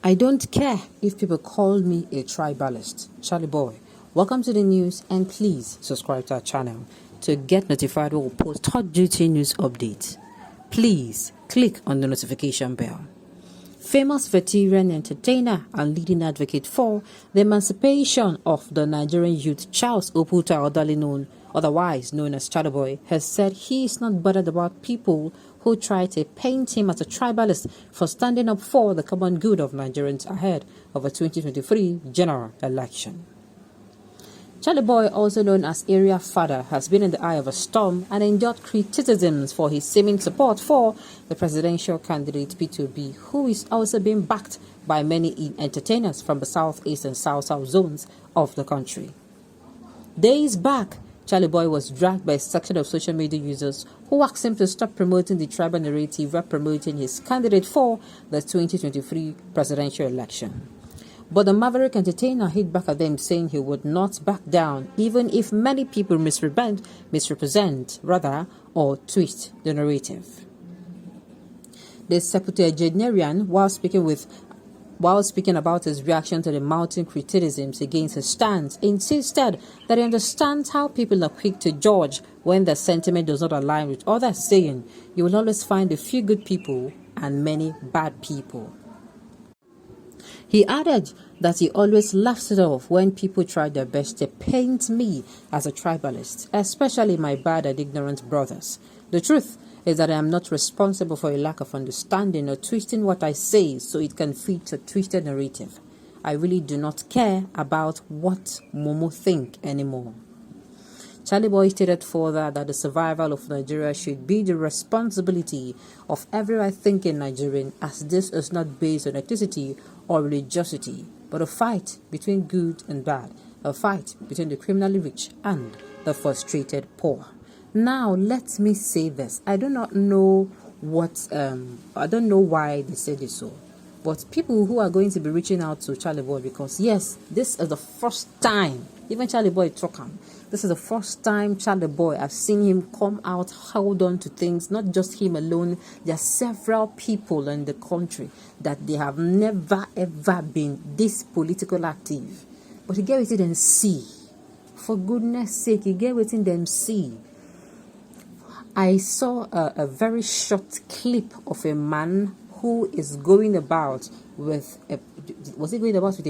I don't care if people call me a tribalist. Charlie boy, welcome to the news and please subscribe to our channel to get notified when we post hot duty news updates. Please click on the notification bell. Famous veteran entertainer and leading advocate for the emancipation of the Nigerian youth Charles Oputa, otherwise known as Charlie boy, has said he is not bothered about people who try to paint him as a tribalist for standing up for the common good of Nigerians ahead of a 2023 general election. Charlie boy, also known as Area Father, has been in the eye of a storm and endured criticisms for his seeming support for the presidential candidate P2B, who is also being backed by many entertainers from the southeast and south-south zones of the country. Days back, Charlie boy was dragged by a section of social media users who asked him to stop promoting the tribal narrative while promoting his candidate for the 2023 presidential election. But the maverick entertainer hit back at them, saying he would not back down even if many people misrepresent, or twist the narrative. The septuagenarian, while speaking about his reaction to the mounting criticisms against his stance, insisted that he understands how people are quick to judge when their sentiment does not align with others, saying, "You will always find a few good people and many bad people." He added that he always laughs it off when people try their best to paint me as a tribalist, especially my bad and ignorant brothers. The truth is that I am not responsible for a lack of understanding or twisting what I say so it can fit a twisted narrative. I really do not care about what Momo think anymore. Charlie boy stated further that the survival of Nigeria should be the responsibility of every right-thinking Nigerian, as this is not based on ethnicity or religiosity, but a fight between good and bad, a fight between the criminally rich and the frustrated poor. Now, let me say this. I do not know I don't know why they said this so. But people who are going to be reaching out to Charlie boy, because yes, this is the first time, even Charlie boy talking, this is the first time Charlie boy, I've seen him come out, hold on to things, not just him alone. There are several people in the country that they have never ever been this political active. But he get within them see. For goodness sake, he get within them see. I saw a very short clip of a man who is going about with a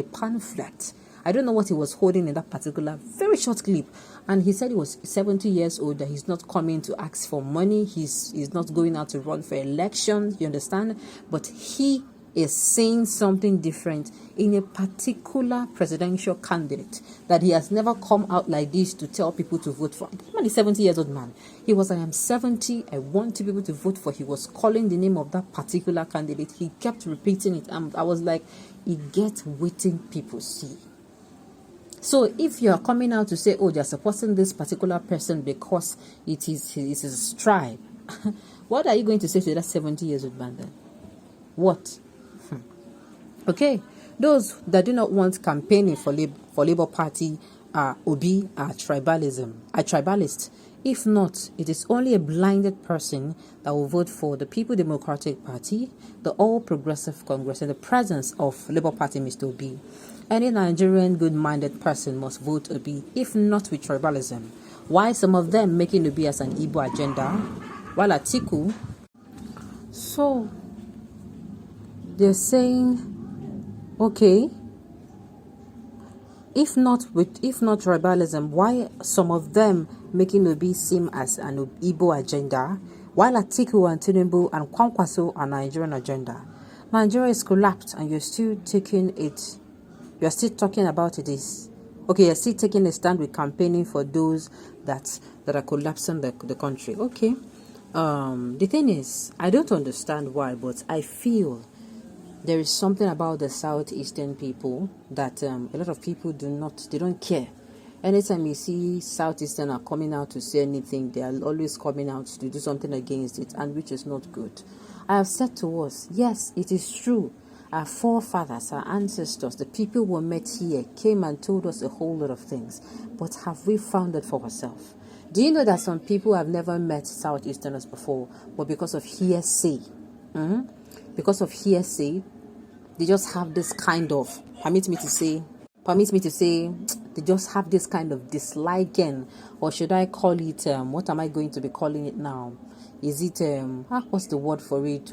pamphlet. I don't know what he was holding in that particular very short clip. And he said he was 70 years old, that he's not coming to ask for money. He's not going out to run for elections, you understand? But he is saying something different in a particular presidential candidate that he has never come out like this to tell people to vote for. This man is 70 years old man. He was, I am 70, I want people to vote for. He was calling the name of that particular candidate. He kept repeating it. And I was like, it gets waiting people see. So if you are coming out to say, oh, they're supporting this particular person because it is his tribe, what are you going to say to that 70 years old man then? What? Okay, those that do not want campaigning for Labour Party are tribalist. If not, it is only a blinded person that will vote for the People Democratic Party, the All Progressive Congress, and the presence of Labour Party, Mr. Obi. Any Nigerian good-minded person must vote Obi, if not with tribalism. Why some of them making Obi as an Igbo agenda, while Atiku, so they're saying, okay, if not tribalism, why some of them making Obi seem as an Igbo agenda, while Atiku and Tinubu and Kwankwaso are Nigerian agenda? Nigeria is collapsed and you're still talking about it is okay. You're still taking a stand with campaigning for those that are collapsing the country. Okay. The thing is, I don't understand why, but I feel there is something about the southeastern people that a lot of people don't care. Anytime you see southeastern are coming out to say anything, they are always coming out to do something against it, and which is not good. I have said to us, yes, it is true. Our forefathers, our ancestors, the people who met here came and told us a whole lot of things. But have we found it for ourselves? Do you know that some people have never met Southeasterners before, but because of hearsay, they just have this kind of, permit me to say, they just have this kind of disliking, or should I call it, what am I going to be calling it now? Is it, what's the word for it?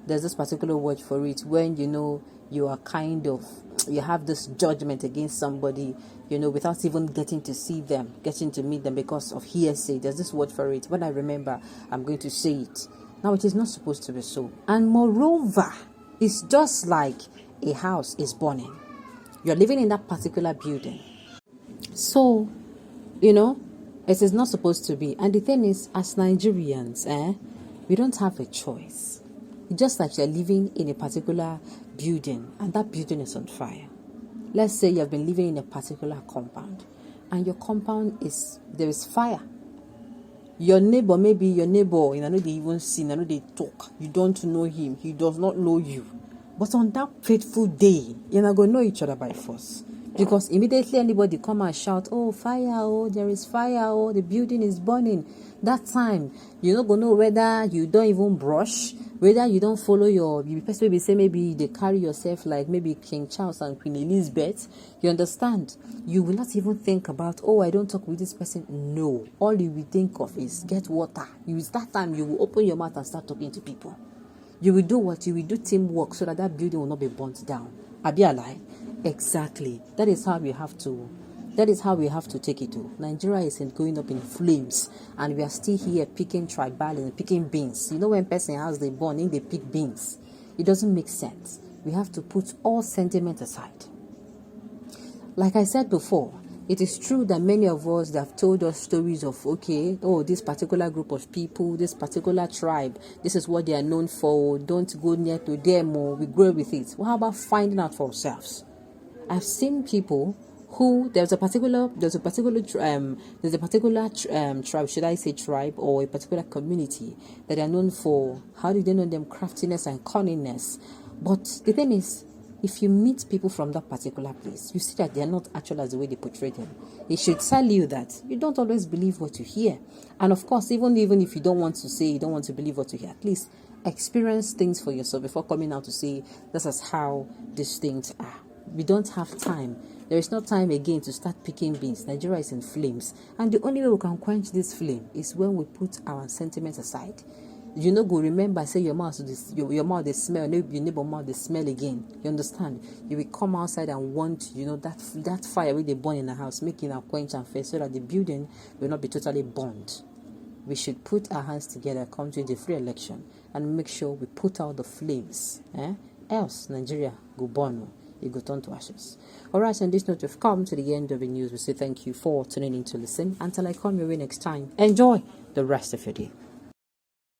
There's this particular word for it, when, you are kind of, you have this judgment against somebody, without even getting to see them, getting to meet them because of hearsay. There's this word for it. When I remember, I'm going to say it. Now, it is not supposed to be so. And moreover, it's just like a house is burning. You're living in that particular building. So, it is not supposed to be. And the thing is, as Nigerians, we don't have a choice. It's just like you're living in a particular building and that building is on fire. Let's say you've been living in a particular compound and your compound there is fire. Your neighbor, maybe your neighbor, they even see, they talk. You don't know him. He does not know you. But on that fateful day, you're not going to know each other by force. Because immediately anybody come and shout, oh, fire, oh, there is fire, oh, the building is burning. That time, you're not going to know whether you don't even brush, whether you don't follow the person will say maybe they carry yourself like maybe King Charles and Queen Elizabeth. You understand? You will not even think about, oh, I don't talk with this person. No. All you will think of is get water. That time you will open your mouth and start talking to people. You will do what? You will do teamwork so that building will not be burnt down. Abi alai? Exactly. That is how we have to take it to. Nigeria is going up in flames and we are still here picking tribal and picking beans. When person has the burning, they pick beans. It doesn't make sense. We have to put all sentiment aside. Like I said before, it is true that many of us have told us stories of, this particular group of people, this particular tribe, this is what they are known for. Don't go near to them or we grow with it. Well, how about finding out for ourselves? I've seen people who there's a particular tribe, should I say tribe, or a particular community that are known for, how do they know them, craftiness and cunningness. But the thing is, if you meet people from that particular place, you see that they are not actual as the way they portray them. It should tell you that you don't always believe what you hear. And of course, even if you don't want to say, you don't want to believe what you hear, at least experience things for yourself before coming out to say, this is how these things are. We don't have time. There is no time again to start picking beans. Nigeria is in flames. And the only way we can quench this flame is when we put our sentiments aside. Go remember, say your mouth they smell, your neighbor mouth they smell again. You understand? You will come outside and want, that fire where they burn in the house, making a quench and face so that the building will not be totally burned. We should put our hands together, come to the free election, and make sure we put out the flames. Else, Nigeria go burn. It go turn to ashes. Alright, on this note, we've come to the end of the news. We say thank you for tuning in to listen. Until I come your way next time, enjoy the rest of your day.